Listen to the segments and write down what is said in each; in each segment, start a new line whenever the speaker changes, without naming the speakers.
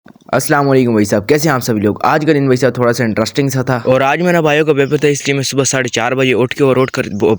अस्सलाम वालेकुम भाई साहब, कैसे हैं आप सभी लोग। आज का दिन भाई साहब थोड़ा सा इंटरेस्टिंग सा था और आज मेरा बायो का पेपर था, इसलिए मैं सुबह 4:30 बजे उठ के और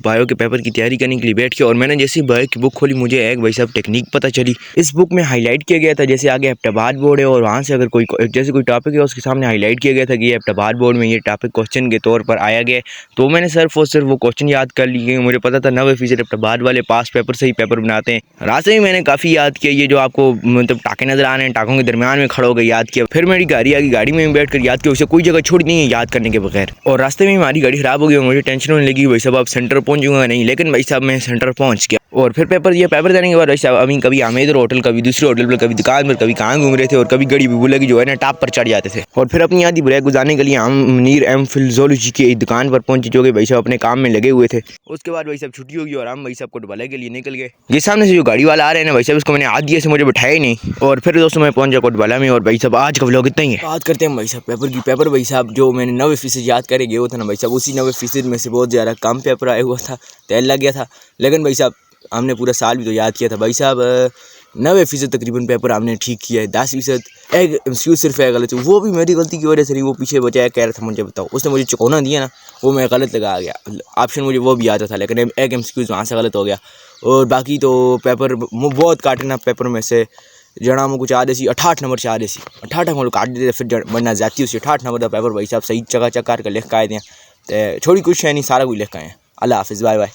बायो के पेपर की तैयारी करने के लिए बैठ के और मैंने जैसे ही बायो की बुक खोली मुझे एक भाई साहब टेक्निक पता चली। इस बुक में हाईलाइट किया गया था जैसे आगे हेप्टाबाद बोर्ड है और वहाँ से अगर कोई जैसे कोई टॉपिक है उसके सामने हाईलाइट किया गया था कि ये हेप्टाबाद बोर्ड में ये टॉपिक क्वेश्चन के तौर पर आया गया। तो मैंने सिर्फ और सिर्फ वो क्वेश्चन याद कर लिए। मुझे पता था 90% हेप्टाबाद वाले पास पेपर से ही पेपर बनाते हैं। रास्ते में मैंने काफ़ी याद किया, ये जो आपको मतलब टाँके नजर आ रहे हैं, टाँकों के दरमियान में खड़ा होकर याद किया। फिर मेरी गाड़ी आ गई, गाड़ी में बैठ कर याद किया, उसे कोई जगह छोड़ी नहीं है याद करने के बगैर। और रास्ते में हमारी गाड़ी खराब हो गई और मुझे टेंशन होने लगी भाई साहब अब सेंटर पहुंचूंगा नहीं, लेकिन भाई साहब मैं सेंटर पहुंच गया। और फिर पेपर देने के बाद भाई साहब अभी कभी आमेदर होटल, कभी दूसरे होटल पर, कभी दुकान पर, कभी कहाँ घूम रहे थे और कभी गड़ी बुबुला की जो है ना टॉप पर चढ़ जाते थे। और फिर अपनी आधी ब्रेक गुजारने के लिए हम मुनीर एम फिल्जोलॉजी की एक दुकान पर पहुंचे जो कि भाई साहब अपने काम में लगे हुए थे। उसके बाद भाई साहब छुट्टी होगी और हम भाई साहब को डुबाले के लिए निकल गए। ये सामने से जो गाड़ी वाला आ रहे हैं ना भाई साहब, उसको मैंने आज दिए से मुझे बैठाया ही नहीं। और फिर दोस्तों मैं पहुंच गया कोटबाला में। और भाई साहब आज का व्लॉग इतना ही है। बात करते हैं भाई साहब पेपर की। पेपर भाई साहब जो मैंने 90% याद करे गए था ना भाई साहब, उसी 90% में से बहुत ज़्यादा कम पेपर आया हुआ था, तेल लग गया था। लेकिन भाई साहब हमने पूरा साल भी तो याद किया था भाई साहब। 90% तकरीबन पेपर हमने ठीक किया है। 10% एक MCQ सिर्फ है गलत, वो भी मेरी गलती की वजह से नहीं, वो पीछे बचाया कह रहा था मुझे बताओ, उसने मुझे चुकौना दिया ना, वो मैं गलत लगा गया। ऑप्शन मुझे वो भी आता था लेकिन एक MCQ वहाँ से गलत हो गया। और बाकी तो पेपर बहुत काटे ना, पेपर में से जना में कुछ आदे सी 68 नंबर से आदे सी 68 नंबर काट देते फिर बनना जाती उसी 68 नंबर का पेपर भाई साहब सही चका चक करके लिख के आए थे। छोड़ी कुछ है नहीं, सारा कुछ लिख के आए हैं। अल्लाह हाफिज़, बाय बाय।